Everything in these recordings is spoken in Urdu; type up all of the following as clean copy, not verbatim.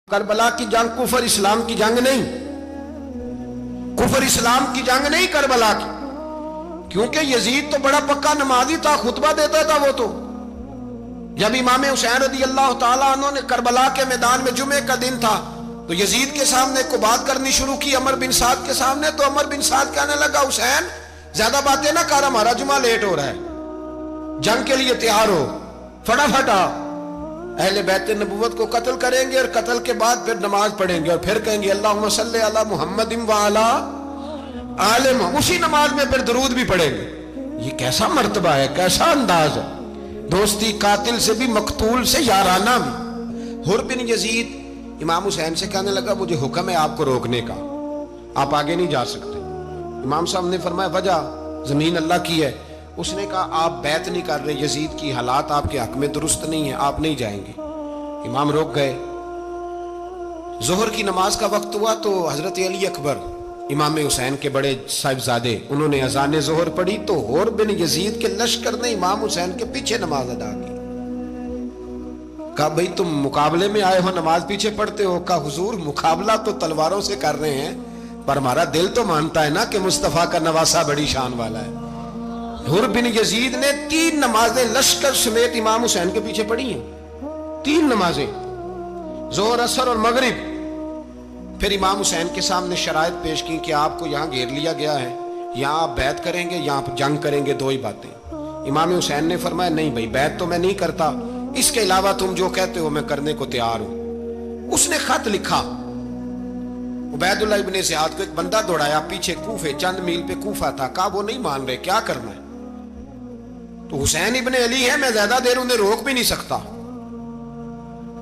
کربلا کی جنگ کفر اسلام کی جنگ نہیں، کفر اسلام کی جنگ نہیں کربلا کی، کیونکہ یزید تو بڑا پکا نمازی تھا، خطبہ دیتا تھا وہ تو۔ جب امام حسین رضی اللہ تعالیٰ عنہ نے کربلا کے میدان میں جمعے کا دن تھا تو یزید کے سامنے کو بات کرنی شروع کی، عمر بن سعد کے سامنے، تو عمر بن سعد کہنے لگا حسین زیادہ باتیں نہ کر، ہمارا جمعہ لیٹ ہو رہا ہے، جنگ کے لیے تیار ہو، فٹافٹ آ۔ اہل بیت نبوت کو قتل کریں گے اور قتل کے بعد پھر نماز پڑھیں گے اور پھر کہیں گے اللہم صلی علی محمد وعلی آل محمد، اسی نماز میں پھر درود بھی پڑھیں گے۔ یہ کیسا مرتبہ ہے، کیسا انداز ہے، دوستی قاتل سے بھی مقتول سے یارانہ بھی۔ حر بن یزید امام حسین سے کہنے لگا مجھے حکم ہے آپ کو روکنے کا، آپ آگے نہیں جا سکتے۔ امام صاحب نے فرمایا وجہ زمین اللہ کی ہے۔ اس نے کہا آپ بیعت نہیں کر رہے، یزید کی حالات آپ کے حق میں درست نہیں ہیں، آپ نہیں جائیں گے۔ امام روک گئے۔ ظہر کی نماز کا وقت ہوا تو حضرت علی اکبر امام حسین کے بڑے صاحبزادے، انہوں نے اذان ظہر پڑھی تو حر بن یزید کے لشکر نے امام حسین کے پیچھے نماز ادا کی۔ کہا بھئی تم مقابلے میں آئے ہو، نماز پیچھے پڑھتے ہو؟ کہا حضور مقابلہ تو تلواروں سے کر رہے ہیں پر ہمارا دل تو مانتا ہے نا کہ مصطفیٰ کا نواسہ بڑی شان والا ہے۔ حر بن یزید نے 3 نمازیں لشکر سمیت امام حسین کے پیچھے پڑھی ہیں، 3 نمازیں، ظہر اثر اور مغرب۔ پھر امام حسین کے سامنے شرائط پیش کی کہ آپ کو یہاں گھیر لیا گیا ہے، یہاں آپ بیعت کریں گے، یہاں آپ جنگ کریں گے، 2 ہی باتیں۔ امام حسین نے فرمایا نہیں بھائی بیعت تو میں نہیں کرتا، اس کے علاوہ تم جو کہتے ہو میں کرنے کو تیار ہوں۔ اس نے خط لکھا، عبید اللہ ابن زیاد کو ایک بندہ دوڑایا پیچھے، کوفے چند میل پہ کوفہ تھا، کہا وہ نہیں مان رہے، کیا کرنا ہے؟ تو حسین ابن علی ہے، میں زیادہ دیر انہیں روک بھی نہیں سکتا۔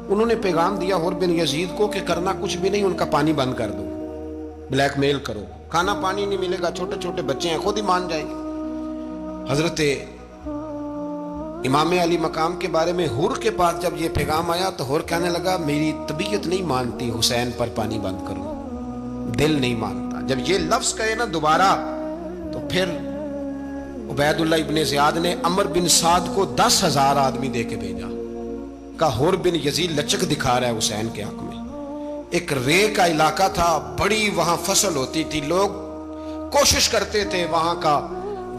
انہوں نے پیغام دیا حر بن یزید کو کہ کرنا کچھ بھی نہیں، ان کا پانی بند کر دو، بلیک میل کرو، کھانا پانی نہیں ملے گا، چھوٹے چھوٹے بچے ہیں، خود ہی مان جائیں گے۔ حضرت امام علی مقام کے بارے میں حر کے پاس جب یہ پیغام آیا تو حر کہنے لگا میری طبیعت نہیں مانتی حسین پر پانی بند کرو، دل نہیں مانتا۔ جب یہ لفظ کہے نا دوبارہ تو پھر عبید اللہ ابن زیاد نے عمر بن سعد کو 10,000 آدمی دے کے بھیجا، کہا حر بن یزید لچک دکھا رہا ہے حسین کے حق میں۔ ایک رے کا علاقہ تھا، بڑی وہاں فصل ہوتی تھی، لوگ کوشش کرتے تھے وہاں کا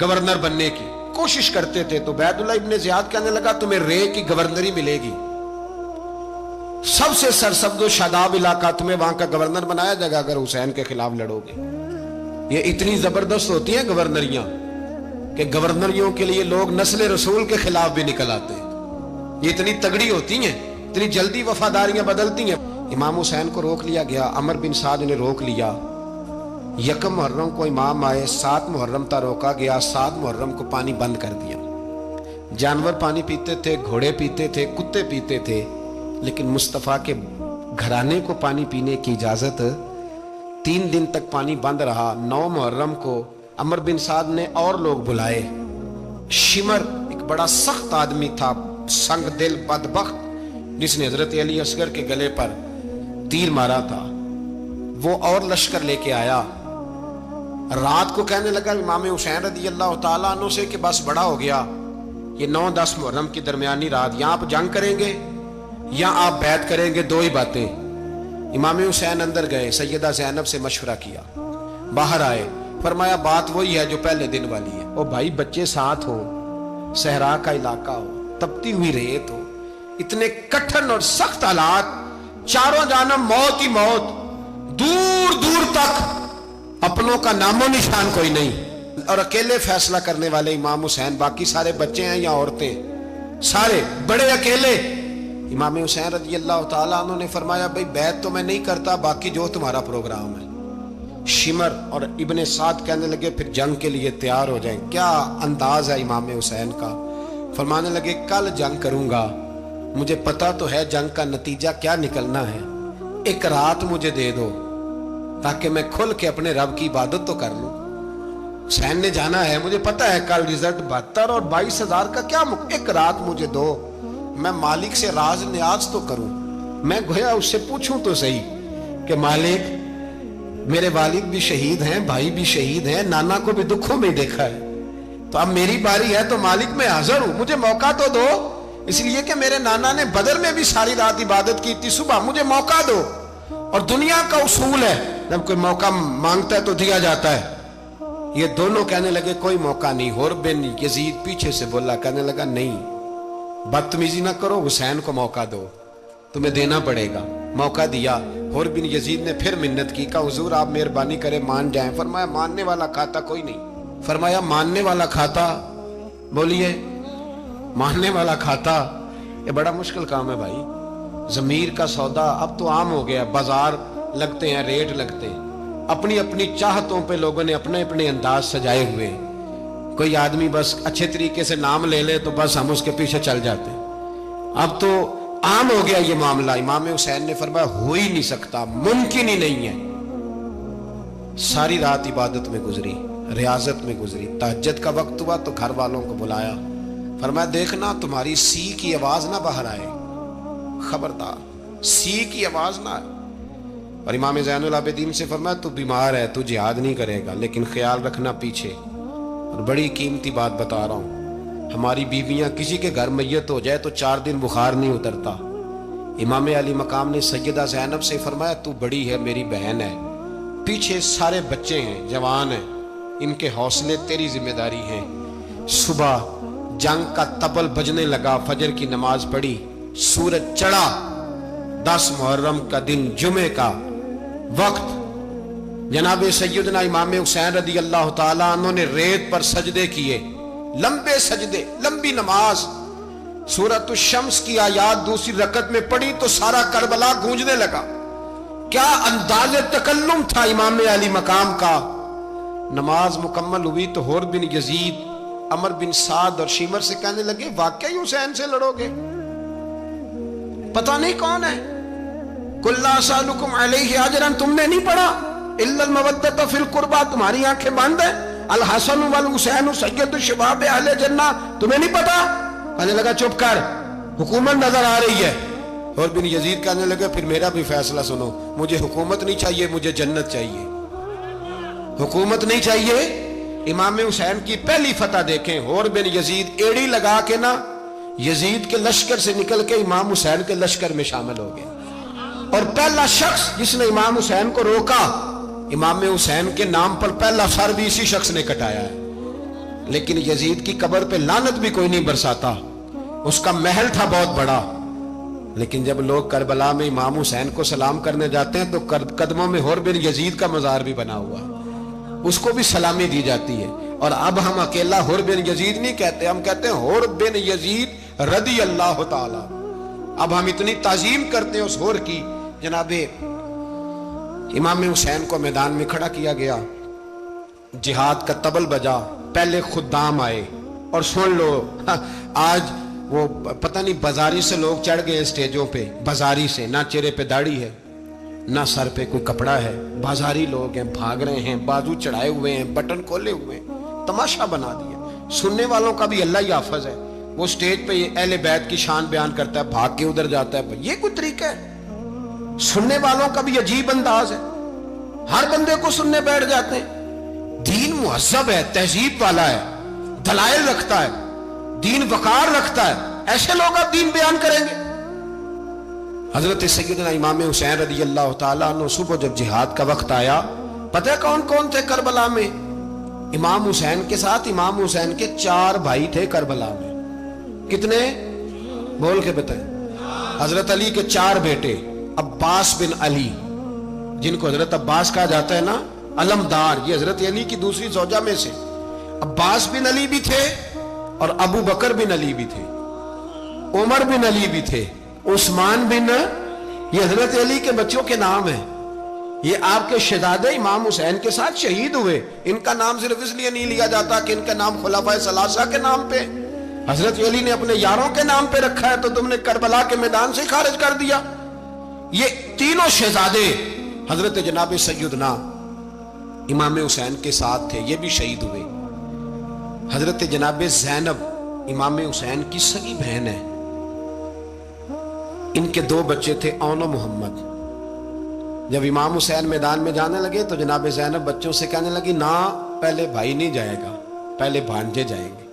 گورنر بننے کی، کوشش کرتے تھے۔ تو عبید اللہ ابن زیاد کہنے لگا تمہیں رے کی گورنری ملے گی، سب سے سرسبز و شاداب علاقہ، تمہیں وہاں کا گورنر بنایا جائے گا اگر حسین کے خلاف لڑو گے۔ یہ اتنی زبردست ہوتی ہیں گورنریاں کہ گورنریوں کے لیے لوگ نسل رسول کے خلاف بھی نکل آتے ہیں، یہ اتنی تگڑی ہوتی ہیں، اتنی جلدی وفاداریاں بدلتی ہیں۔ امام حسین کو روک لیا گیا، عمر بن سعد نے روک لیا۔ 1 محرم کو امام آئے، 7 محرم تا روکا گیا، 7 محرم کو پانی بند کر دیا۔ جانور پانی پیتے تھے، گھوڑے پیتے تھے، کتے پیتے تھے، لیکن مصطفیٰ کے گھرانے کو پانی پینے کی اجازت، 3 دن تک پانی بند رہا۔ 9 محرم کو عمر بن سعد نے اور لوگ بلائے۔ شمر ایک بڑا سخت آدمی تھا، سنگ دل بدبخت، جس نے حضرت علی اصغر کے گلے پر تیر مارا تھا، وہ اور لشکر لے کے آیا۔ رات کو کہنے لگا امام حسین رضی اللہ تعالیٰ عنہ سے کہ بس بڑا ہو گیا، یہ 9-10 محرم کی درمیانی رات، یہاں آپ جنگ کریں گے یا آپ بیعت کریں گے، 2 ہی باتیں۔ امام حسین اندر گئے، سیدہ زینب سے مشورہ کیا، باہر آئے، فرمایا بات وہی ہے جو پہلے دن والی ہے۔ او بھائی بچے ساتھ ہو، صحرا کا علاقہ ہو، تپتی ہوئی ریت ہو، اتنے کٹھن اور سخت حالات، چاروں جانب موت ہی موت، دور دور تک اپنوں کا نام و نشان کوئی نہیں، اور اکیلے فیصلہ کرنے والے امام حسین، باقی سارے بچے ہیں یا عورتیں، سارے بڑے اکیلے۔ امام حسین رضی اللہ تعالیٰ عنہ نے فرمایا بھئی بیعت تو میں نہیں کرتا، باقی جو تمہارا پروگرام ہے۔ شمر اور ابن سعد کہنے لگے پھر جنگ کے لیے تیار ہو جائیں۔ کیا انداز ہے امام حسین کا، فرمانے لگے کل جنگ کروں گا، مجھے پتا تو ہے جنگ کا نتیجہ کیا نکلنا ہے، 1 رات مجھے دے دو تاکہ میں کھل کے اپنے رب کی عبادت تو کر لوں۔ حسین نے جانا ہے، مجھے پتا ہے کل رزلٹ 72 اور 22,000 کا کیا 1 رات مجھے دو، میں مالک سے راز نیاز تو کروں، میں گویا اس سے پوچھوں تو صحیح کہ مالک میرے والد بھی شہید ہیں، بھائی بھی شہید ہیں، نانا کو بھی دکھوں میں دیکھا ہے، تو اب میری باری ہے تو مالک میں حاضر ہوں، مجھے موقع تو دو اس لیے کہ میرے نانا نے بدر میں بھی ساری رات عبادت کی تھی. صبح مجھے موقع دو. اور دنیا کا اصول ہے جب کوئی موقع مانگتا ہے تو دیا جاتا ہے. یہ دونوں کہنے لگے کوئی موقع نہیں. حر بن یزید پیچھے سے بولا, کہنے لگا نہیں, بدتمیزی نہ کرو, حسین کو موقع دو, تمہیں دینا پڑے گا. موقع دیا. حر بن یزید نے پھر منت کی, کہا حضور آپ مہربانی کریں مان جائیں. فرمایا ماننے والا کھاتا کوئی نہیں. فرمایا ماننے والا کھاتا, بولیے ماننے والا کھاتا. یہ بڑا مشکل کام ہے بھائی. ضمیر کا سودا اب تو عام ہو گیا, بازار لگتے ہیں, ریٹ لگتے ہیں, اپنی اپنی چاہتوں پہ لوگوں نے اپنے اپنے انداز سجائے ہوئے. کوئی آدمی بس اچھے طریقے سے نام لے لے تو بس ہم اس کے پیچھے چل جاتے ہیں. اب تو عام ہو گیا یہ معاملہ. امام حسین نے فرمایا ہو ہی نہیں سکتا, ممکن ہی نہیں ہے. ساری رات عبادت میں گزری, ریاضت میں گزری. تہجد کا وقت ہوا تو گھر والوں کو بلایا. فرمایا دیکھنا تمہاری سی کی آواز نہ باہر آئے, خبردار سی کی آواز نہ آئے. اور امام زین العابدین سے فرمایا تو بیمار ہے, تو جہاد نہیں کرے گا, لیکن خیال رکھنا پیچھے. اور بڑی قیمتی بات بتا رہا ہوں, ہماری بیویاں کسی کے گھر میت ہو جائے تو 4 دن بخار نہیں اترتا. امام علی مقام نے سیدہ زینب سے فرمایا تو بڑی ہے, میری بہن ہے, پیچھے سارے بچے ہیں, جوان ہیں, ان کے حوصلے تیری ذمہ داری ہیں. صبح جنگ کا طبل بجنے لگا, فجر کی نماز پڑھی, سورج چڑھا, 10 محرم کا دن, جمعے کا وقت. جناب سیدنا امام حسین رضی اللہ تعالیٰ عنہ نے ریت پر سجدے کیے, لمبے سجدے, لمبی نماز. سورۃ الشمس کی آیات دوسری رکعت میں پڑھی تو سارا کربلا گونجنے لگا. کیا انداز تکلم تھا امام علی مقام کا. نماز مکمل ہوئی تو حر بن یزید, عمر بن سعد اور شیمر سے کہنے لگے واقعی حسین سے لڑو گے؟ پتہ نہیں کون ہے. قل لا اسألکم علیہ اجرا, تم نے نہیں پڑھا؟ الا المودۃ فی القربى, تمہاری آنکھیں بند ہیں. الحسن والحسین سید الشباب اہل جنہ, تمہیں نہیں پتا؟ کہنے لگا چپ کر, حکومت نظر آ رہی ہے. اور بن یزید کہنے لگا پھر میرا بھی فیصلہ سنو, مجھے حکومت نہیں چاہیے, مجھے جنت چاہیے. حکومت نہیں چاہیے. امام حسین کی پہلی فتح دیکھیں, اور بن یزید ایڑی لگا کے نا یزید کے لشکر سے نکل کے امام حسین کے لشکر میں شامل ہو گیا. اور پہلا شخص جس نے امام حسین کو روکا, امام حسین کے نام پر پہلا سر بھی اسی شخص نے کٹایا ہے. لیکن یزید کی قبر پہ لعنت بھی کوئی نہیں برساتا, اس کا محل تھا بہت بڑا. لیکن جب لوگ کربلا میں امام حسین کو سلام کرنے جاتے ہیں تو قدموں میں حر بن یزید کا مزار بھی بنا ہوا, اس کو بھی سلامی دی جاتی ہے. اور اب ہم اکیلا حر بن یزید نہیں کہتے, ہم کہتے ہیں حر بن یزید رضی اللہ تعالی. اب ہم اتنی تعظیم کرتے ہیں اس حر کی. جناب امام حسین کو میدان میں کھڑا کیا گیا, جہاد کا طبل بجا, پہلے خدام آئے. اور سن لو, آج وہ پتہ نہیں بازاری سے لوگ چڑھ گئے اسٹیجوں پہ, بازاری سے, نہ چہرے پہ داڑھی ہے, نہ سر پہ کوئی کپڑا ہے, بازاری لوگ ہیں, بھاگ رہے ہیں, بازو چڑھائے ہوئے ہیں, بٹن کھولے ہوئے ہیں, تماشا بنا دیا. سننے والوں کا بھی اللہ ہی حافظ ہے. وہ سٹیج پہ اہل بیت کی شان بیان کرتا ہے, بھاگ کے ادھر جاتا ہے. یہ کوئی طریقہ ہے؟ سننے والوں کا بھی عجیب انداز ہے, ہر بندے کو سننے بیٹھ جاتے ہیں. دین مہذب ہے, تہذیب والا ہے, دلائل رکھتا ہے, دین وقار رکھتا ہے. ایسے لوگ اب دین بیان کریں گے؟ حضرت سیدنا امام حسین رضی اللہ تعالیٰ عنہ صبح جب جہاد کا وقت آیا, پتہ ہے کون کون تھے کربلا میں؟ امام حسین کے ساتھ امام حسین کے 4 بھائی تھے کربلا میں. کتنے؟ بول کے بتائیں. حضرت علی کے 4 بیٹے, عباس بن علی, جن کو حضرت عباس کہا جاتا ہے نا, علمدار, یہ حضرت علی کی دوسری زوجہ میں سے. عباس بن علی بھی تھے, اور ابو بکر بن علی بھی تھے, عمر بن علی بھی تھے, عثمان بن, یہ حضرت علی کے بچوں کے نام ہیں. یہ آپ کے شہزادے امام حسین کے ساتھ شہید ہوئے. ان کا نام صرف اس لیے نہیں لیا جاتا کہ ان کا نام خلفائے ثلاثہ کے نام پہ, حضرت علی نے اپنے یاروں کے نام پہ رکھا ہے, تو تم نے کربلا کے میدان سے خارج کر دیا. یہ تینوں شہزادے حضرت جناب سیدنا امام حسین کے ساتھ تھے, یہ بھی شہید ہوئے. حضرت جناب زینب امام حسین کی سگی بہن ہے, ان کے 2 بچے تھے, اون و محمد. جب امام حسین میدان میں جانے لگے تو جناب زینب بچوں سے کہنے لگی نہ, پہلے بھائی نہیں جائے گا, پہلے بھانجے جائیں گے.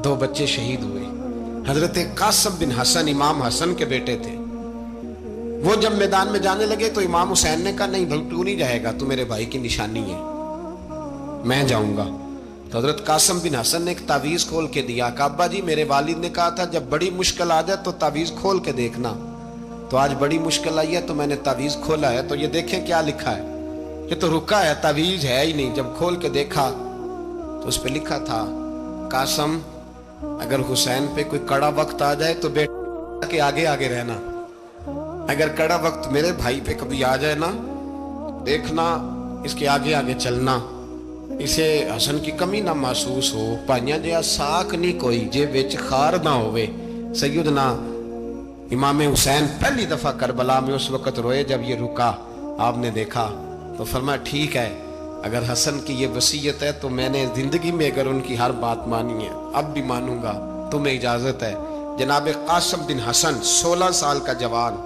2 بچے شہید ہوئے. حضرت قاسم بن حسن امام حسن کے بیٹے تھے. وہ جب میدان میں جانے لگے تو امام حسین نے کہا نہیں بھائی تو نہیں جائے گا, تو میرے بھائی کی نشانی ہے, میں جاؤں گا. تو حضرت قاسم بن حسن نے ایک تعویذ کھول کے دیا کہ ابا جی میرے والد نے کہا تھا جب بڑی مشکل آ جائے تو تعویذ کھول کے دیکھنا. تو آج بڑی مشکل آئی ہے تو میں نے تعویذ کھولا ہے, تو یہ دیکھیں کیا لکھا ہے. یہ تو رکا ہے, تعویذ ہے ہی نہیں. جب کھول کے دیکھا تو اس پہ لکھا تھا قاسم اگر حسین پہ کوئی کڑا وقت آ جائے تو بیٹا کے آگے آگے رہنا, اگر کڑا وقت میرے بھائی پہ کبھی آ جائے نا دیکھنا اس کے آگے آگے چلنا, اسے حسن کی کمی نہ محسوس ہو. پائیاں جہاں ساکھ نہیں کوئی جے وچ خار نہ ہوئے. سیدنا امام حسین پہلی دفعہ کربلا میں اس وقت روئے جب یہ رکا, آپ نے دیکھا تو فرمایا ٹھیک ہے اگر حسن کی یہ وصیت ہے تو میں نے زندگی میں اگر ان کی ہر بات مانی ہے اب بھی مانوں گا, تمہیں اجازت ہے. جناب قاسم بن حسن 16 سال کا جوان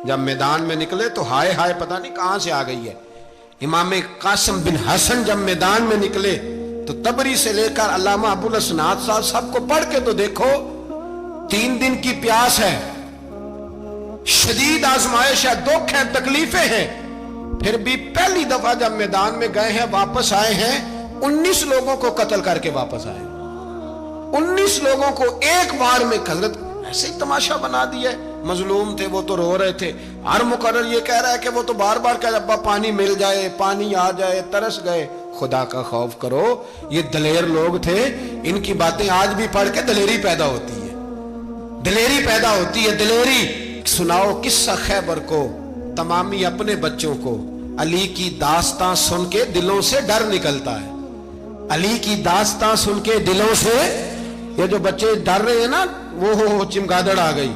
جب میدان میں نکلے تو ہائے ہائے پتہ نہیں کہاں سے آ گئی ہے. امام قاسم بن حسن جب میدان میں نکلے تو تبری سے لے کر علامہ ابو الاسناد صاحب سب کو پڑھ کے تو دیکھو, 3 دن کی پیاس ہے, شدید آزمائش ہے, دکھ ہے, تکلیفیں ہیں, پھر بھی پہلی دفعہ جب میدان میں گئے ہیں واپس آئے ہیں 19 لوگوں کو قتل کر کے واپس آئے. 19 لوگوں کو ایک بار میں حضرت ایسے ہی تماشا بنا دیا. مظلوم تھے وہ تو رو رہے تھے, ہر مقرر یہ کہہ رہا ہے کہ وہ تو بار بار کہ ابا پانی مل جائے, پانی آ جائے, ترس گئے. خدا کا خوف کرو, یہ دلیر لوگ تھے, ان کی باتیں آج بھی پڑھ کے دلیری پیدا ہوتی ہے, دلیری پیدا ہوتی ہے, دلیری. سناؤ قصہ خیبر کو تمامی اپنے بچوں کو, علی کی داستان سن کے دلوں سے ڈر نکلتا ہے. علی کی داستان سن کے دلوں سے یہ جو بچے ڈر رہے ہیں نا وہ چمگادڑ آ گئی,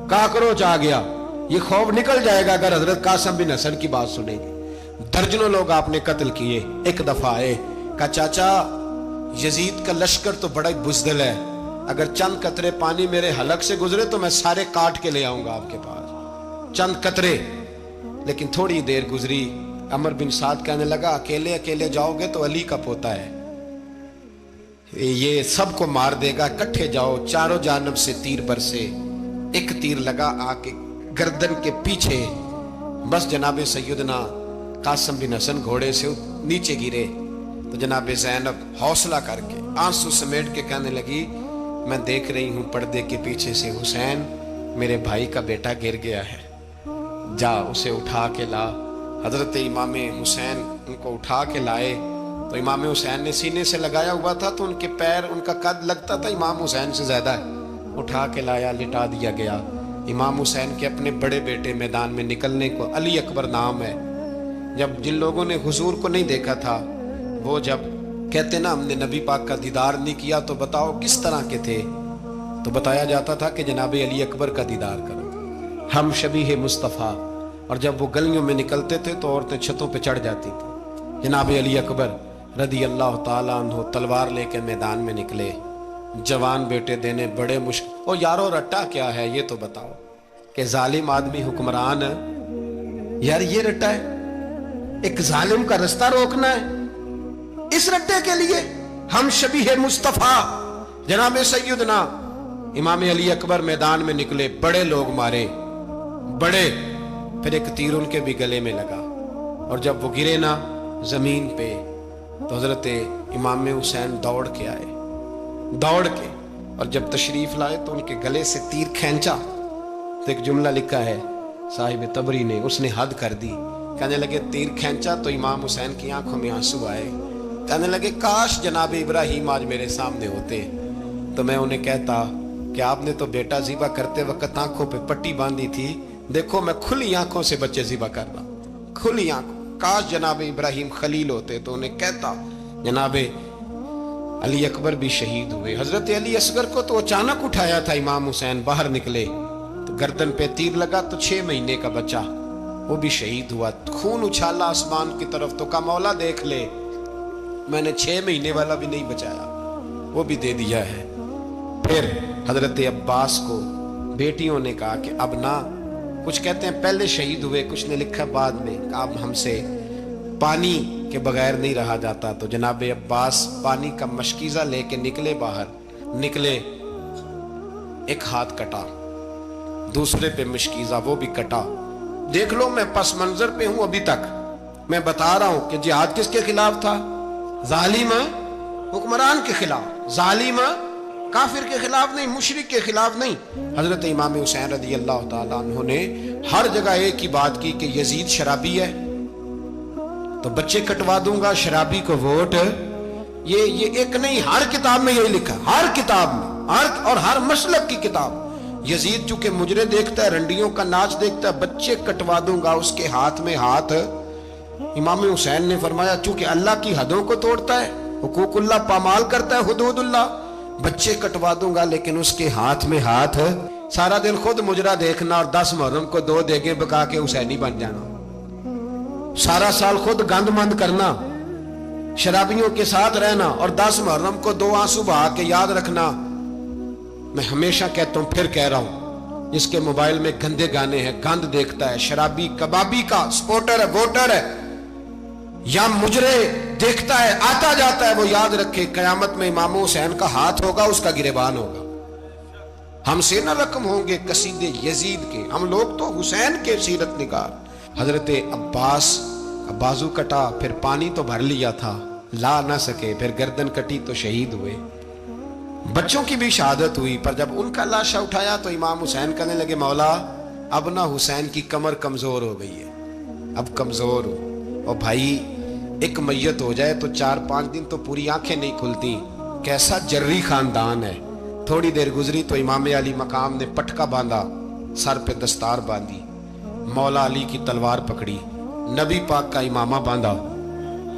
کاکروچ آ گیا, یہ خوف نکل جائے گا اگر حضرت قاسم بن حسن کی بات سنیں گے. درجنوں لوگ آپ نے قتل کیے. ایک دفعہ آئے کہا چاچا یزید کا لشکر تو بڑا بزدل ہے, اگر چند قطرے پانی میرے حلق سے گزرے تو میں سارے کاٹ کے لے آؤں گا آپ کے پاس, چند قطرے. لیکن تھوڑی دیر گزری, عمر بن سعد کہنے لگا اکیلے اکیلے جاؤ گے تو علی کا پوتا ہے, یہ سب کو مار دے گا, کٹھے جاؤ. چاروں جانب سے تیر برسے, ایک تیر لگا آ کے گردن کے پیچھے, بس جناب سیدنا قاسم بن حسن گھوڑے سے نیچے گرے. تو جناب زینب حوصلہ کر کے آنسو سمیٹ کے کہنے لگی میں دیکھ رہی ہوں پردے کے پیچھے سے حسین میرے بھائی کا بیٹا گر گیا ہے, جا اسے اٹھا کے لا. حضرت امام حسین ان کو اٹھا کے لائے تو امام حسین نے سینے سے لگایا ہوا تھا تو ان کے پیر, ان کا قد لگتا تھا امام حسین سے زیادہ ہے. اٹھا کے لایا, لٹا دیا گیا. امام حسین کے اپنے بڑے بیٹے میدان میں نکلنے کو, علی اکبر نام ہے, جب جن لوگوں نے حضور کو نہیں دیکھا تھا وہ جب کہتے نا ہم نے نبی پاک کا دیدار نہیں کیا تو بتاؤ کس طرح کے تھے, تو بتایا جاتا تھا کہ جناب علی اکبر کا دیدار کرو, ہم شبیہ مصطفیٰ. اور جب وہ گلیوں میں نکلتے تھے تو عورتیں چھتوں پہ چڑھ جاتی تھی. جناب علی اکبر رضی اللہ تعالیٰ عنہ تلوار لے کے میدان میں نکلے, جوان بیٹے دینے بڑے مشکل. او یارو رٹا کیا ہے یہ تو بتاؤ, کہ ظالم آدمی حکمران ہے یار, یہ رٹا ہے, ایک ظالم کا رستہ روکنا ہے, اس رٹے کے لیے ہم شبیہ مصطفیٰ. جناب سیدنا امام علی اکبر میدان میں نکلے, بڑے لوگ مارے, بڑے. پھر ایک تیر ان کے بھی گلے میں لگا, اور جب وہ گرے نا زمین پہ تو حضرت امام حسین دوڑ کے آئے, دوڑ کے, اور جب تشریف لائے تو ان کے گلے سے تیر کھینچا تو ایک جملہ لکھا ہے صاحب تبری نے, اس نے حد کر دی. کہنے لگے تیر کھینچا تو امام حسین کی آنکھوں میں آنسو آئے, کہنے لگے کاش جناب ابراہیم آج میرے سامنے ہوتے تو میں انہیں کہتا کہ آپ نے تو بیٹا ذبح کرتے وقت آنکھوں پہ پٹی باندھی تھی, دیکھو میں کھلی آنکھوں سے بچے ذبح کرنا, کھلی آنکھوں. کاش جناب ابراہیم خلیل ہوتے تو انہیں کہتا. جناب علی اکبر بھی شہید ہوئے. حضرت علی اصغر کو تو اچانک اٹھایا تھا امام حسین, باہر نکلے تو گردن پہ تیر لگا تو 6 مہینے کا بچہ وہ بھی شہید ہوا. خون اچھالا آسمان کی طرف تو کہا مولا دیکھ لے, میں نے 6 مہینے والا بھی نہیں بچایا, وہ بھی دے دیا ہے. پھر حضرت عباس کو بیٹیوں نے کہا کہ اب نہ, کچھ کہتے ہیں پہلے شہید ہوئے, کچھ نے لکھا بعد میں, اب ہم سے پانی کے بغیر نہیں رہا جاتا. تو جناب عباس پانی کا مشکیزہ لے کے نکلے, باہر نکلے ایک ہاتھ کٹا, دوسرے پہ مشکیزہ وہ بھی کٹا. دیکھ لو میں پس منظر پہ ہوں ابھی تک, میں بتا رہا ہوں کہ جہاد کس کے خلاف تھا؟ ظالم حکمران کے خلاف, ظالم کافر کے خلاف نہیں, مشرک کے خلاف نہیں. حضرت امام حسین رضی اللہ تعالیٰ عنہ نے ہر جگہ ایک ہی بات کی کہ یزید شرابی ہے تو بچے کٹوا دوں گا, شرابی کو ووٹ. یہ ایک نہیں, ہر کتاب میں یہی لکھا, ہر کتاب میں, اور ہر مسلک کی کتاب. یزید چونکہ مجرے دیکھتا ہے, رنڈیوں کا ناچ دیکھتا ہے, بچے کٹوا دوں گا, اس کے ہاتھ میں ہاتھ. امام حسین نے فرمایا چونکہ اللہ کی حدوں کو توڑتا ہے, حقوق اللہ پامال کرتا ہے, حدود اللہ, بچے کٹوا دوں گا لیکن اس کے ہاتھ میں ہاتھ. سارا دن خود مجرا دیکھنا اور 10 محرم کو 2 دیگیں پکا کے حسینی بن جانا, سارا سال خود گند مند کرنا, شرابیوں کے ساتھ رہنا, اور 10 محرم کو 2 آنسو بہا کے یاد رکھنا. میں ہمیشہ کہتا ہوں, پھر کہہ رہا ہوں, جس کے موبائل میں گندے گانے ہیں, گند دیکھتا ہے, شرابی کبابی کا سپورٹر ہے, ووٹر ہے, یا مجرے دیکھتا ہے, آتا جاتا ہے, وہ یاد رکھے قیامت میں امام حسین کا ہاتھ ہوگا, اس کا گریبان ہوگا. ہم سے نہ رقم ہوں گے قصیدے یزید کے, ہم لوگ تو حسین کے سیرت نگار. حضرت عباس کا بازو کٹا, پھر پانی تو بھر لیا تھا, لا نہ سکے, پھر گردن کٹی تو شہید ہوئے. بچوں کی بھی شہادت ہوئی, پر جب ان کا لاشا اٹھایا تو امام حسین کہنے لگے مولا اب نہ حسین کی کمر کمزور ہو گئی ہے, اب کمزور ہو. اور بھائی ایک میت ہو جائے تو 4-5 دن تو پوری آنکھیں نہیں کھلتی, کیسا جری خاندان ہے. تھوڑی دیر گزری تو امام علی مقام نے پٹکا باندھا, سر پہ دستار باندھی, مولا علی کی تلوار پکڑی, نبی پاک کا امامہ باندھا,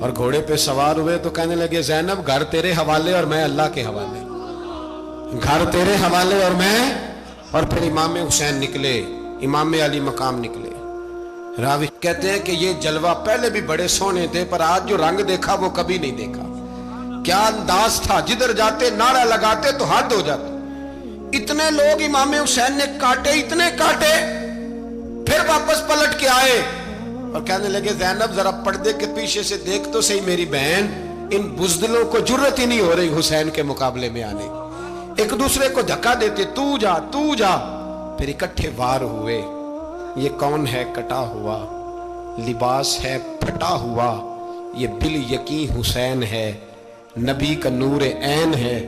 اور گھوڑے پہ سوار ہوئے تو کہنے لگے زینب گھر تیرے حوالے اور میں اللہ کے حوالے, گھر تیرے حوالے اور میں. اور پھر امام حسین نکلے, امام علی مقام نکلے. راوی کہتے ہیں کہ یہ جلوہ پہلے بھی بڑے سونے تھے, پر آج جو رنگ دیکھا وہ کبھی نہیں دیکھا. کیا انداز تھا, جدھر جاتے نعرہ لگاتے تو حد ہو جاتے. اتنے لوگ امام حسین نے کاٹے, اتنے کاٹے, پھر واپس پلٹ کے آئے اور کہنے لگے زینب ذرا پردے کے پیچھے سے دیکھ تو صحیح میری بہن, ان بزدلوں کو جرت ہی نہیں ہو رہی حسین کے مقابلے میں آنے. ایک دوسرے کو دھکا دیتے, تو جا تو جا, پھر اکٹھے وار ہوئے. یہ کون ہے کٹا ہوا, لباس ہے پھٹا ہوا, یہ بال یقین حسین ہے, نبی کا نور عین ہے.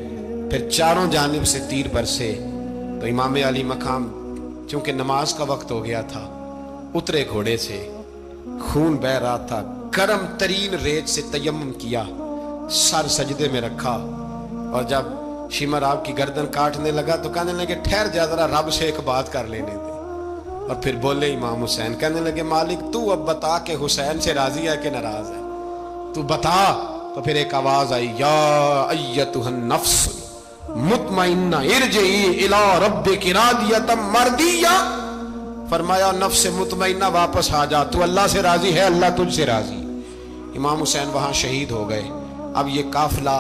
پھر چاروں جانب سے تیر برسے تو امام علی مقام چونکہ نماز کا وقت ہو گیا تھا, اترے گھوڑے سے, خون بہ رہا تھا, گرم ترین ریت سے تیمم کیا, سر سجدے میں رکھا, اور جب شمر آپ کی گردن کاٹنے لگا تو کہنے لگے ٹھہر جا ذرا رب سے ایک بات کر لینے دے. اور پھر بولے امام حسین, کہنے لگے مالک تو اب بتا کہ حسین سے راضی ہے کہ ناراض ہے, تو بتا. تو پھر ایک آواز آئی, یا ایتھا النفس مطمئنہ ارجعی الی ربک راضیۃ مرضیہ. فرمایا نفس مطمئنہ واپس آ جا, تو اللہ سے راضی ہے, اللہ تجھ سے راضی. امام حسین وہاں شہید ہو گئے. اب یہ قافلہ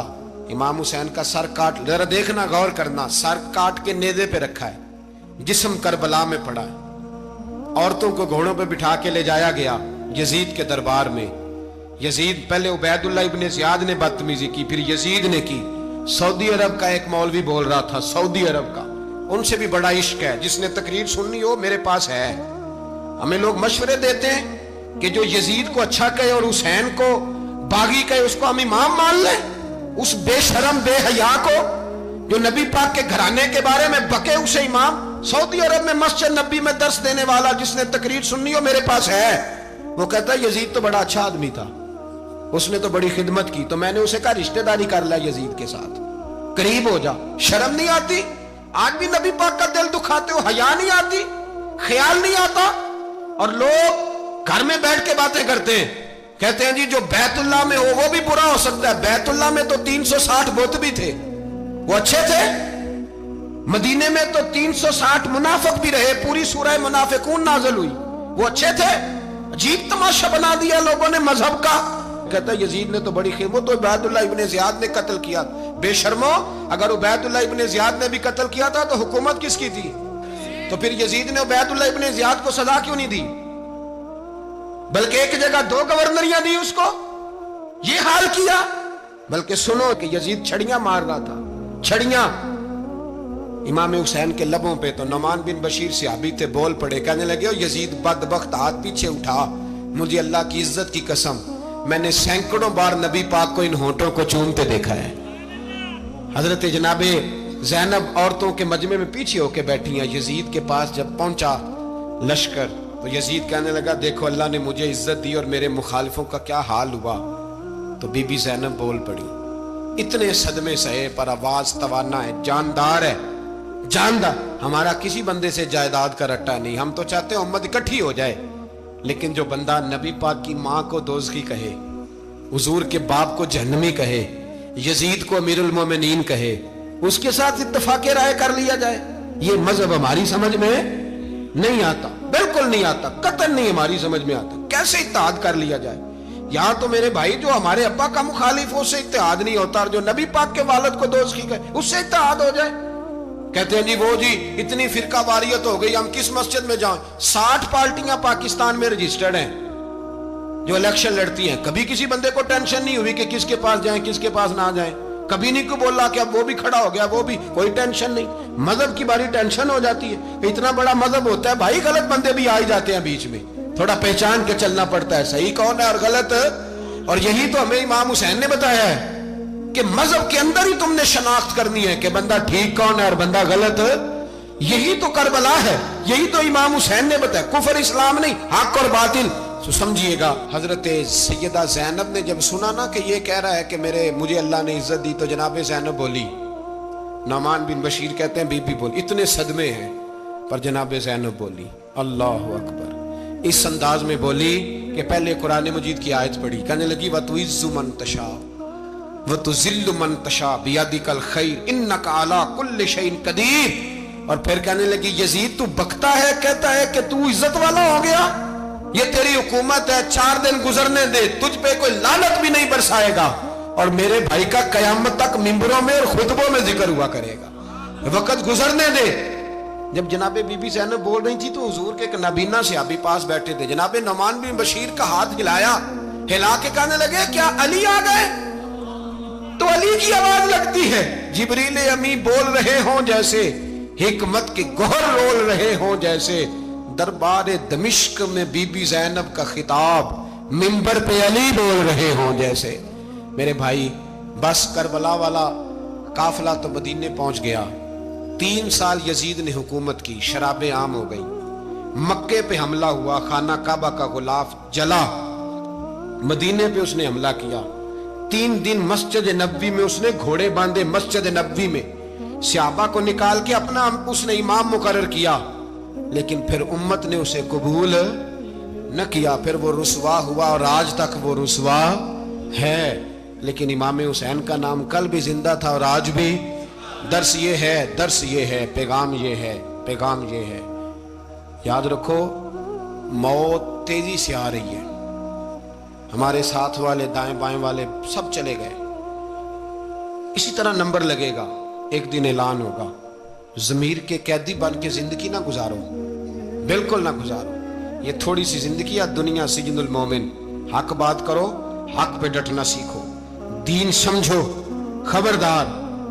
امام حسین کا سر کاٹ, ذرا دیکھنا غور کرنا, سر کاٹ کے نیزے پہ رکھا ہے, جسم کربلا میں پڑا ہے. عورتوں کو گھوڑوں پہ بٹھا کے لے جایا گیا یزید کے دربار میں. یزید پہلے عبید اللہ ابن زیاد نے بدتمیزی کی, پھر یزید نے کی. سعودی عرب کا ایک مولوی بول رہا تھا, سعودی عرب کا, ان سے بھی بڑا عشق ہے, جس نے تقریر سننی ہو میرے پاس ہے. ہمیں لوگ مشورے دیتے ہیں کہ جو یزید کو اچھا کہے اور حسین کو باغی کہے اس کو ہم امام مان لیں. اس بے شرم بے حیا کو جو نبی پاک کے گھرانے کے بارے میں بکے اسے امام. سعودی عرب میں مسجد نبی میں درس دینے والا جس نے تقریر سننی ہو میرے پاس ہے. وہ کہتا ہے یزید تو بڑا اچھا آدمی تھا, اس نے تو بڑی خدمت کی, تو میں نے اسے کہا رشتہ داری کر لیا یزید کے ساتھ, قریب ہو جا. شرم نہیں آتی؟ آج بھی نبی پاک کا دل دکھاتے ہو, حیا نہیں آتی, خیال نہیں آتا. اور لوگ گھر میں بیٹھ کے باتیں کرتے ہیں, کہتے ہیں جی جو بیت اللہ میں ہو وہ بھی برا ہو سکتا ہے. بیت اللہ میں تو 360 بت بھی تھے, وہ اچھے تھے. مدینے میں تو 360 منافق بھی رہے, پوری سورہ منافقون نازل ہوئی, وہ اچھے تھے. عجیب تماشا بنا دیا لوگوں نے مذہب کا. کہتا ہے یزید نے تو بڑی خدمت, تو عبید اللہ ابن زیاد نے قتل کیا. بے شرمو, اگر عبید اللہ ابن زیاد نے بھی قتل کیا تھا تو حکومت کس کی تھی؟ تو پھر یزید نے عبید اللہ ابن زیاد کو سزا کیوں نہیں دی, بلکہ ایک جگہ 2 گورنریاں دی اس کو, یہ حال کیا. بلکہ سنو کہ یزید چھڑیاں مار رہا تھا, چھڑیاں. امام حسین کے لبوں پہ تو نعمان بن بشیر صحابی تھے، بول پڑے، کہنے لگے او یزید بدبخت، ہاتھ پیچھے اٹھا، مجھے اللہ کی عزت کی قسم میں نے سینکڑوں بار نبی پاک کو ان ہونٹوں کو چومتے دیکھا ہے۔ حضرت جناب زینب عورتوں کے مجمع میں پیچھے ہو کے بیٹھی ہیں، یزید کے پاس جب پہنچا لشکر تو یزید کہنے لگا دیکھو اللہ نے مجھے عزت دی اور میرے مخالفوں کا کیا حال ہوا۔ تو بی بی زینب بول پڑی، اتنے صدمے سہے پر آواز توانا ہے، جاندار ہے، جاندار۔ ہمارا کسی بندے سے جائیداد کا رٹا نہیں، ہم تو چاہتے ہیں امت اکٹھی ہو جائے، لیکن جو بندہ نبی پاک کی ماں کو دوزخی کہے، حضور کے باپ کو جہنمی کہے، یزید کو امیر المومنین کہے، اس کے ساتھ اتفاق رائے کر لیا جائے، یہ مذہب ہماری سمجھ میں نہیں آتا، بالکل نہیں آتا، قطعاً نہیں ہماری سمجھ میں آتا۔ کیسے اتحاد کر لیا جائے؟ یہاں تو میرے بھائی جو ہمارے ابا کا مخالف ہو اس سے اتحاد نہیں ہوتا، اور جو نبی پاک کے والد کو دوزخی کہے اس سے اتحاد ہو جائے۔ کہتے ہیں جی وہ جی اتنی فرقہ واریت ہو گئی، ہم کس مسجد میں جائیں؟ 60 پارٹیاں پاکستان میں رجسٹرڈ ہیں جو الیکشن لڑتی ہیں، کبھی کسی بندے کو ٹینشن نہیں ہوئی کہ کس کے پاس جائیں کس کے پاس نہ جائیں، کبھی نہیں کو بولا کہ اب وہ بھی کھڑا ہو گیا، وہ بھی، کوئی ٹینشن نہیں۔ مذہب کی باری ٹینشن ہو جاتی ہے کہ اتنا بڑا مذہب ہوتا ہے، بھائی غلط بندے بھی آ ہی جاتے ہیں بیچ میں، تھوڑا پہچان کے چلنا پڑتا ہے صحیح کون ہے اور غلط۔ اور یہی تو ہمیں امام حسین نے بتایا ہے کہ مذہب کے اندر ہی تم نے شناخت کرنی ہے کہ بندہ ٹھیک کون ہے اور بندہ غلط۔ یہی تو کربلا ہے، یہی تو امام حسین نے بتایا، کفر اسلام نہیں، حق اور باطل۔ تو سمجھیے گا حضرت سیدہ زینب نے جب سنا نا کہ یہ کہہ رہا ہے کہ مجھے اللہ نے عزت دی، تو جناب زینب بولی، نعمان بن بشیر کہتے ہیں بی بی بولی، اتنے صدمے ہیں پر جناب زینب بولی اللہ اکبر، اس انداز میں بولی کہ پہلے قرآن مجید کی آیت پڑھی، کہنے لگی وَتُعِزُّ مَن تَشَاءُ وَتُذِلُّ مَن تَشَاءُ بِيَدِكَ الْخَيْرُ إِنَّكَ عَلَىٰ كُلِّ شَيْءٍ قَدِيرٌ۔ اور پھر کہنے لگی یزید تو بکتا ہے، کہتا ہے کہ تو عزت والا ہو گیا، یہ تیری حکومت ہے، 4 دن گزرنے دے، تجھ پہ کوئی لعنت بھی نہیں برسائے گا، اور میرے بھائی کا قیامت تک ممبروں میں اور خطبوں میں ذکر ہوا کرے گا، وقت گزرنے دے۔ جب جناب بی بی زینب بول رہی تھی تو حضور کے ایک نابینا صحابی پاس بیٹھے تھے، جناب نعمان بن بشیر کا ہاتھ ہلایا، ہلا کے کہنے لگے کیا علی آ گئے؟ تو علی کی آواز لگتی ہے، جبریل امی بول رہے ہوں جیسے، حکمت کے گوہر رول رہے ہوں جیسے، دربار دمشق میں بی بی زینب کا خطاب، منبر پہ علی بول رہے ہوں جیسے۔ میرے بھائی بس کربلا والا قافلہ تو مدینے پہنچ گیا، 3 سال یزید نے حکومت کی، شرابیں عام ہو گئی، مکے پہ حملہ ہوا، خانہ کعبہ کا غلاف جلا، مدینے پہ اس نے حملہ کیا، 3 دن مسجد نبوی میں اس نے گھوڑے باندھے، مسجد نبوی میں صحابہ کو نکال کے اپنا اس نے امام مقرر کیا، لیکن پھر امت نے اسے قبول نہ کیا، پھر وہ رسوا ہوا اور آج تک وہ رسوا ہے۔ لیکن امام حسین کا نام کل بھی زندہ تھا اور آج بھی۔ درس یہ ہے، درس یہ ہے، پیغام یہ ہے، پیغام یہ ہے، یاد رکھو موت تیزی سے آ رہی ہے، ہمارے ساتھ والے دائیں بائیں والے سب چلے گئے، اسی طرح نمبر لگے گا، ایک دن اعلان ہوگا۔ ضمیر کے قیدی بن کے زندگی نہ گزارو، بالکل نہ گزارو، یہ تھوڑی سی زندگی ہے، دنیا سجن المومن۔ حق بات کرو، حق پہ ڈٹنا سیکھو، دین سمجھو، خبردار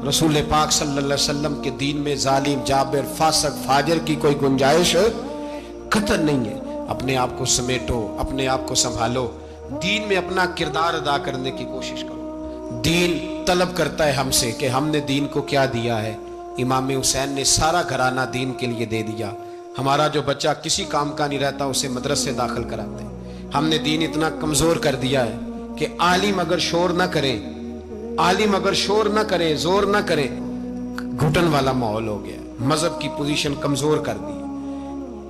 رسول پاک صلی اللہ علیہ وسلم کے دین میں ظالم، جابر، فاسق، فاجر کی کوئی گنجائش قطعاً نہیں ہے۔ اپنے آپ کو سمیٹو، اپنے آپ کو سنبھالو، دین میں اپنا کردار ادا کرنے کی کوشش کرو۔ دین طلب کرتا ہے ہم سے کہ ہم نے دین کو کیا دیا ہے۔ امام حسین نے سارا گھرانہ دین کے لیے دے دیا۔ ہمارا جو بچہ کسی کام کا نہیں رہتا اسے مدرسے داخل کراتے ہیں۔ ہم نے دین اتنا کمزور کر دیا ہے کہ عالم اگر شور نہ کریں، عالم اگر شور نہ کریں، زور نہ کریں، گھٹن والا ماحول ہو گیا، مذہب کی پوزیشن کمزور کر دی۔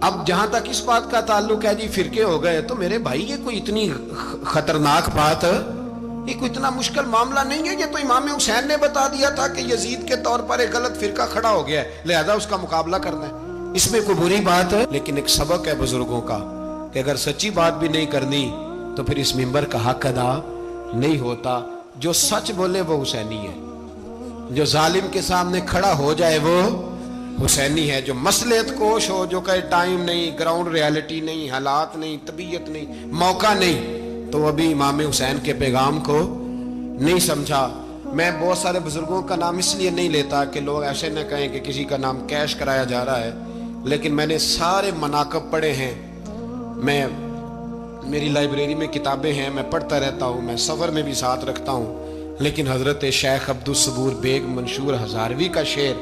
اب جہاں تک اس بات کا تعلق ہے جی فرقے ہو گئے، تو میرے بھائی یہ کوئی اتنی خطرناک بات، یہ کوئی اتنا مشکل معاملہ نہیں ہے، یہ تو امام حسین نے بتا دیا تھا کہ یزید کے طور پر ایک غلط فرقہ کھڑا ہو گیا ہے، لہذا اس کا مقابلہ کرنا ہے، اس میں کوئی بری بات ہے۔ لیکن ایک سبق ہے بزرگوں کا کہ اگر سچی بات بھی نہیں کرنی تو پھر اس منبر کا حق ادا نہیں ہوتا۔ جو سچ بولے وہ حسینی ہے، جو ظالم کے سامنے کھڑا ہو جائے وہ حسینی ہے، جو مصلحت کوش ہو، جو کہے ٹائم نہیں، گراؤنڈ ریالٹی نہیں، حالات نہیں، طبیعت نہیں، موقع نہیں، تو ابھی امام حسین کے پیغام کو نہیں سمجھا۔ میں بہت سارے بزرگوں کا نام اس لیے نہیں لیتا کہ لوگ ایسے نہ کہیں کہ کسی کا نام کیش کرایا جا رہا ہے، لیکن میں نے سارے مناقب پڑھے ہیں، میری لائبریری میں کتابیں ہیں، میں پڑھتا رہتا ہوں، میں سفر میں بھی ساتھ رکھتا ہوں۔ لیکن حضرت شیخ عبدالصبور بیگ منشور ہزاروی کا شعر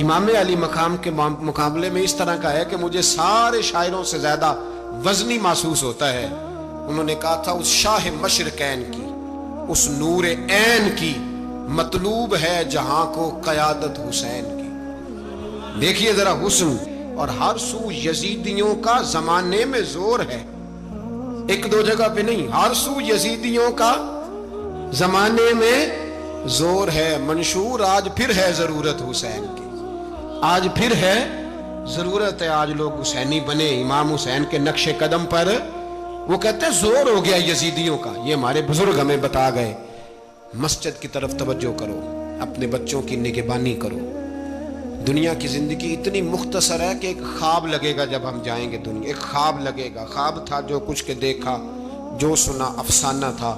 امام علی مقام کے مقابلے میں اس طرح کا ہے کہ مجھے سارے شاعروں سے زیادہ وزنی محسوس ہوتا ہے۔ انہوں نے کہا تھا اس شاہ مشرقین کی، اس نور عین کی مطلوب ہے جہاں کو قیادت حسین کی۔ دیکھیے ذرا حسن، اور ہر سو یزیدیوں کا زمانے میں زور ہے، ایک دو جگہ پہ نہیں، ہر سو یزیدیوں کا زمانے میں زور ہے۔ منشور آج پھر ہے ضرورت حسین کی، آج پھر ہے ضرورت ہے، آج لوگ حسینی بنے، امام حسین کے نقش قدم پر۔ وہ کہتے ہیں زور ہو گیا یزیدیوں کا، یہ ہمارے بزرگ ہمیں بتا گئے۔ مسجد کی طرف توجہ کرو، اپنے بچوں کی نگہبانی کرو۔ دنیا کی زندگی اتنی مختصر ہے کہ ایک خواب لگے گا جب ہم جائیں گے دنیا، ایک خواب لگے گا، خواب تھا جو کچھ کے دیکھا، جو سنا افسانہ تھا۔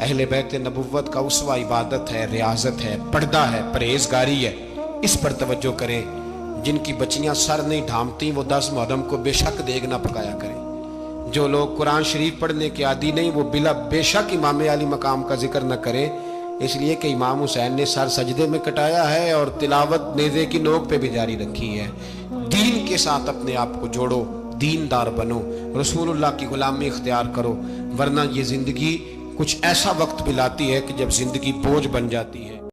اہل بیت نبوت کا اسوہ عبادت ہے، ریاضت ہے، پردہ ہے، پرہیزگاری ہے، اس پر توجہ کریں۔ جن کی بچیاں سر نہیں ڈھانپتی وہ 10 محرم کو بے شک دیگ نہ پکایا کریں۔ جو لوگ قرآن شریف پڑھنے کے عادی نہیں وہ بے شک امام علی مقام کا ذکر نہ کریں، اس لیے کہ امام حسین نے سر سجدے میں کٹایا ہے اور تلاوت نیزے کی نوک پہ بھی جاری رکھی ہے۔ دین کے ساتھ اپنے آپ کو جوڑو، دیندار بنو، رسول اللہ کی غلامی اختیار کرو، ورنہ یہ زندگی کچھ ایسا وقت بھی لاتی ہے کہ جب زندگی بوجھ بن جاتی ہے۔